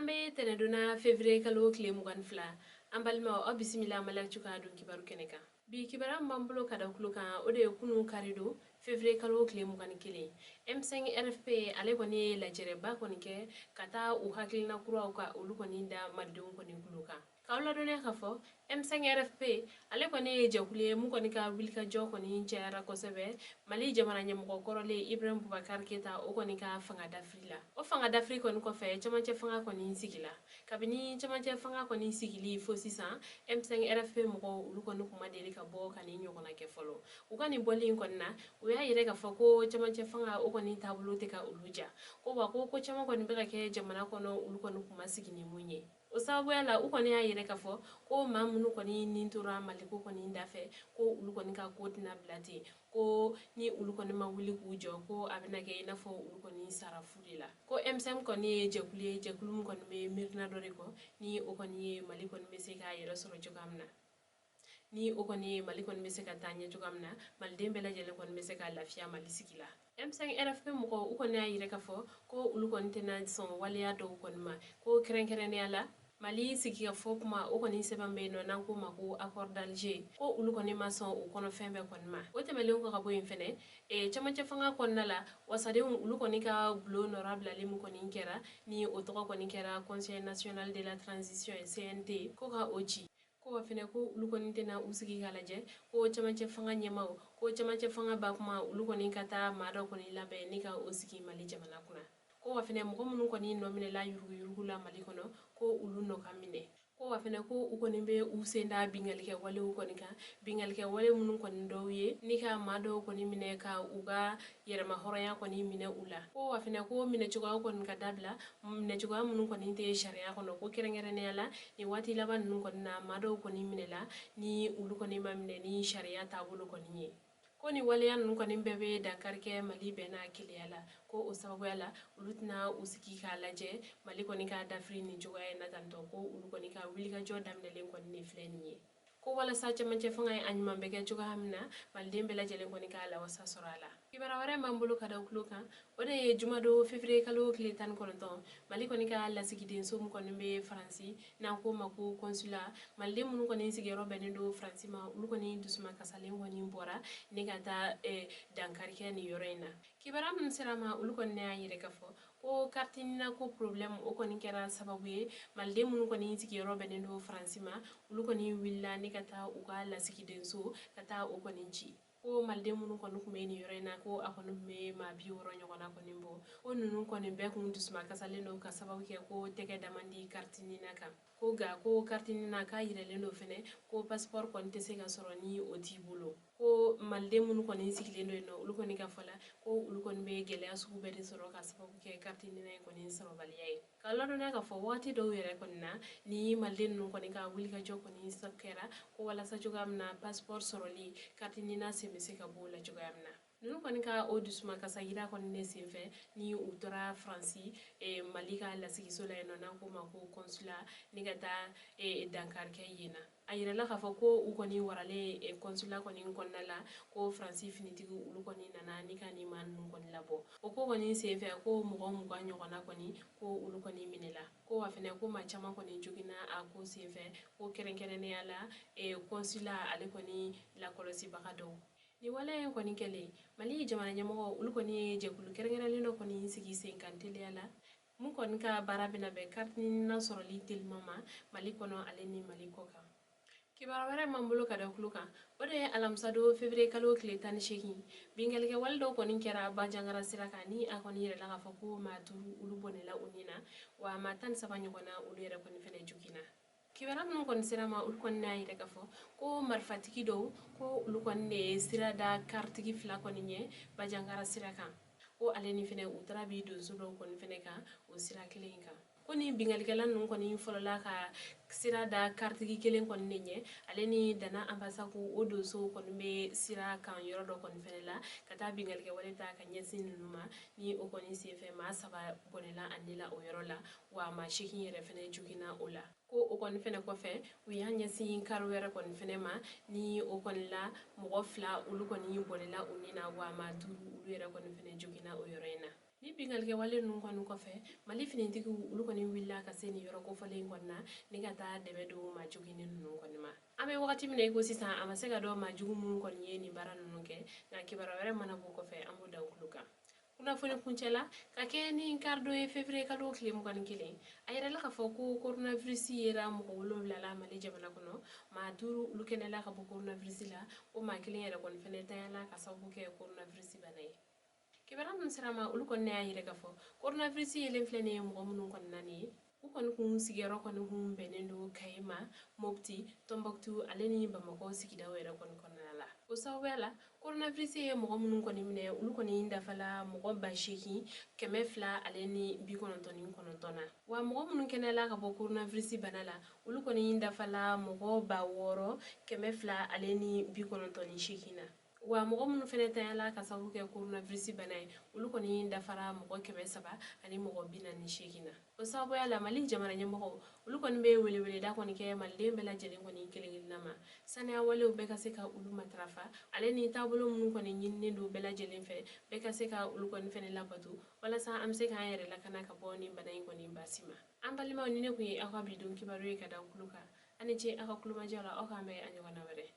Ambe teneduna fevrier kalo kile mugan fila an balima o bisimila malak cuka dun kibaru kene kan bi kibara mambulo kada kulu kan o de kunu karido fevrier kalo kile mugan kelen M5 RFP ale kɔni lajɛrɛ ba kɔni kɛ ka taa u hakilina kuraw ka olu kɔni da malidenw kɔni kulu kan k'aw ladɔnya k'a fɔ M5 RFP ale kɔni ye jɛkulu ye mun kɔni ka wilikajɔ kɔni cayara kosɛbɛ Mali jamana ɲɛmɔgɔ kɔrɔlen Ibrahim Boubacar Keita o kɔni ka fanga dafiri la o fanga dafiri kɔni kɔfɛ cɛmancɛ fanga kɔni sigila kabini cɛmancɛ fanga kɔni sigili fo sisan M5 RFP mɔgɔw olu kɔni kuma deli ka bɔ ka ni ɲɔgɔnna kɛ fɔlɔ u ka nin bɔli kɔni na u y'a yɛrɛ ka fɔ ko cɛmancɛ fanga o kɔni taabolo tɛ ka olu ja ko wa ko caman kɔni bɛ ka kɛ jamana kɔnɔ olu kɔni kuma sigi ni mun ye o sababuya la u kɔni y'a yɛrɛ ka fɔ ko maa minnu kɔni nin tora maliko kɔni dafɛ ko olu kɔni ka ko tɛna bila ten ko ni olu kɔni ma wuli k'u jɔ ko a bɛna kɛ i n'a fɔ olu kɔni sara fu de la ko M5 kɔni ye jɛkulu min kɔni bɛ miirina dɔ de kɔ ni o kɔni ye Mali kɔni bɛ se k'a yɛrɛ sɔrɔ cogoya min na ni o kɔni ye Mali kɔni bɛ se ka taa ɲɛ cogoya min na maliden bɛɛ lajɛlen kɔni bɛ se ka lafiya Mali sigi la M5 RFP mɔgɔw u kɔni y'a yɛrɛ ka fɔ ko olu kɔni tɛna sɔn waleya dɔw kɔni ma ko kɛrɛnkɛrɛnnenya la Mali sigikafɔ kuma o kɔni sɛbɛn bɛ yen nɔ n'an ko ma ko accord d'Alger ko olu kɔni ma sɔn o kɔnɔ fɛn bɛɛ kɔni ma o tɛmɛlen kɔ ka bɔ yen fɛnɛ cɛmancɛ fanga kɔnɔna la wasadenw olu kɔni ka bulon nɔra bilali min kɔni kɛra ni o tɔgɔ kɔni kɛra Conseil national de la transition CNT ko ka o ci ko wa fɛnɛ ko olu kɔni tɛna u sigi ka lajɛ ko cɛmancɛ fanga ɲɛmaw ko cɛmancɛ fanga ba kuma olu kɔni ka taa maa dɔ kɔni labɛn ni ka o sigi Mali jamana kunna ko wa fɛnɛ mɔgɔ minnu kɔni nɔminɛla yuruguyurugu la Mali kɔnɔ ko olu nɔ ka minɛ ko wa fɛnɛ ko u kɔni bɛ u sen da bingalikɛ walew kɔni kan bingalikɛ wale minnu kɔni dɔw ye ni ka maa dɔw kɔni minɛ ka u ka yɛrɛma hɔrɔnya kɔni minɛ u la ko wa fɛnɛ ko minɛcogoyaw kɔni ka dabila minɛcogoya minnu kɔni tɛ sariya kɔnɔ ko kɛrɛnkɛrɛnnenya la ni waati laban ninnu kɔni na maa dɔw kɔni minɛla ni olu kɔni ma minɛ ni sariya taabolo kɔni ye ko ni waleya ninnu kɔni bɛɛ bɛ dankari kɛ Mali bɛɛ n'a keleya la ko o sababuya la olu tɛna u sigi k'a lajɛ Mali kɔni ka dafiri nin cogoya in na tantɔ ko olu kɔni ka wilikajɔ daminɛlen kɔni ne filɛ nin ye ko walasa cɛmancɛ fanga ye a ɲuman bɛ kɛ cogoya min na maliden bɛɛ lajɛlen kɔni k'a lawasa sɔrɔ a la kibara wɛrɛ m'an bolo ka da kulo kan o de ye jumadon fevrier kalo tile 19 Mali kɔni ka lasigidenso min kɔni bɛ Faransi n'an ko ma ko consulat maliden minnu kɔni sigiyɔrɔ bɛnnen don Faransi ma olu kɔni dusuma kasalen kɔni bɔra ni ka taa dankari kɛ nin yɔrɔ in na kibara minnu sera ma olu kɔni y'a yɛrɛ ka fɔ ko kartinina ko problème o kɔni kɛra sababu ye maliden minnu kɔni sigiyɔrɔ bɛnnen don Faransi ma olu kɔni wulila ni ka taa u ka lasigidenso ka taa o kɔni ci ko maliden minnu kɔni tun bɛ nin yɔrɔ in na ko a kɔni tun bɛ maa 60 ɲɔgɔnna kɔni bɔ ko ninnu kɔni bɛɛ kun dusuma kasalen don ka sababu kɛ ko tɛgɛ dama di kartinina kan ko ga ko kartinina k'a yiralen don fɛnɛ ko passeport kɔni tɛ se ka sɔrɔ ni o t'i bolo ko maliden minnu kɔni sigilen don yen nɔ olu kɔni ka fɔ la ko olu kɔni bɛ gɛlɛya sugu bɛɛ de sɔrɔ ka sababu kɛ kartinina in kɔni sɔrɔbaliya ye k'a ladɔnya k'a fɔ waati dɔw yɛrɛ kɔni na ni maliden ninnu kɔni ka wilikajɔ kɔni kɛra ko walasa cogoya min na passeport sɔrɔli kartinina sen bɛ se ka bɔ o la cogoya min na ninnu kɔni ka o dusuma kasa yira kɔni ne senfɛ ni u tora Faransi Mali ka lasigiso la yen nɔ n'an ko ma ko consulat ni ka taa dankari kɛ yen na a yirala k'a fɔ ko u kɔni waralen consulat kɔni kɔnɔna la ko Faransi finitigiw olu kɔni nana ni ka nin maa ninnu kɔni labɔ o ko kɔni senfɛ ko mɔgɔ 20 ɲɔgɔnna kɔni ko olu kɔni minɛla ko wa fɛnɛ ko maa caman kɔni joginna a ko senfɛ ko kɛrɛnkɛrɛnnenya la consulat ale kɔni lakɔlɔsibaga dɔw ni waleya in kɔni kɛlen Mali jamana ɲɛmɔgɔ olu kɔni ye jɛkulu kɛrɛnkɛrɛnlen dɔ kɔni sigi sen kan teliya la mun kɔni ka baara bɛna bɛn kartinina sɔrɔli telima ma Mali kɔnɔ ale ni Mali kɔ kan kibara wɛrɛ m'an bolo ka da kulo kan o de ye alamisa don fevrier kalo tile 18 bingalikɛ wale dɔw kɔni kɛra Banjagara sira kan ni a kɔni yɛrɛla k'a fɔ ko maa 5 olu bɔnɛla u ni na wa maa 13 ɲɔgɔnna olu yɛrɛ kɔni fɛnɛ joginna kibara minnu kɔni sera ma olu kɔni y'a yɛrɛ ka fɔ ko marifatigi dɔw ko olu kɔni de ye sira da karitigi 2 kɔni ɲɛ Banjagara sira kan ko ale ni fɛnɛ u taara bi donso dɔw kɔni fɛnɛ kan o sira kelen kan ko ni bingalikɛla ninnu kɔni fɔlɔla ka sira da karitigi kelen kɔni de ɲɛ ale ni Dana Ambasaku o donso kɔni bɛ sira kan yɔrɔ dɔ kɔni fɛnɛ la ka taa bingalikɛ wale ta ka ɲɛsin ninnu ma ni o kɔni senfɛ maa 3 bɔnɛla a ni la o yɔrɔ la wa maa 8 yɛrɛ fɛnɛ joginna o la ko o kɔni fɛnɛ kɔfɛ u y'a ɲɛsin kari wɛrɛ kɔni fɛnɛ ma ni o kɔni la mɔgɔ 2 olu kɔni bɔnɛla u ni na wa maa 5 olu yɛrɛ kɔni fɛnɛ joginna o yɔrɔ in na ni bingal ke wale nun kwanu kofe mali finintiki ulu koni willa ka seni yoro ko falen konna ni gata debe do ma jugini nun koni ma ame wakati mine ko sisan ama se ga do ma jugu mun koni yeni bara nun ke na kibara were mana bu kofe amu da ukluka kuna fone kuncela ka ke ni kardo e février kalo klem kan kile ayira la ka fo ko coronavirus yera mo ko wolobla la mali jamana kono ma duru ulu kenela ka bu coronavirus la o ma kile yera kon fene tayala ka sabu ke coronavirus banay kibara mun sirama ulu kon ne ayire ka fo coronavirus yelen flene mo mun kon nani ku kon kun sigero kon hum benendo kayma mopti tomboktu aleni bamako sigida wera kon konala o sawela coronavirus ye mo mun kon mine ulu kon inda fala mo ba sheki kemefla aleni bi konontoni konontona wa mo mun kenela ka bo coronavirus banala ulu kon inda fala mo ba woro kemefla aleni bi konontoni shekina wa mɔgɔ minnu fɛnɛ tayala ka sababu kɛ coronavirus bana ye olu kɔni dafara mɔgɔ 300 ani mɔgɔ 48 na o sababuya la mali jamana ɲɛmɔgɔ olu kɔni bɛ weleweleda kɔni kɛ maliden bɛɛ lajɛlen kɔni kelen-kelenna ma saniya walew bɛɛ ka se ka olu matarafa ale ni taabolo minnu kɔni ɲininen don bɛɛ lajɛlen fɛ bɛɛ ka se ka olu kɔni fɛnɛ labato walasa an bɛ se k'an yɛrɛ lakana ka bɔ nin bana in kɔni basi ma an balimaw ni ne kun ye aw ka bidon kibaru ye ka da kulu kan ani ce aw ka kulumajɔ la aw k'an bɛn a ɲɔgɔnna wɛrɛ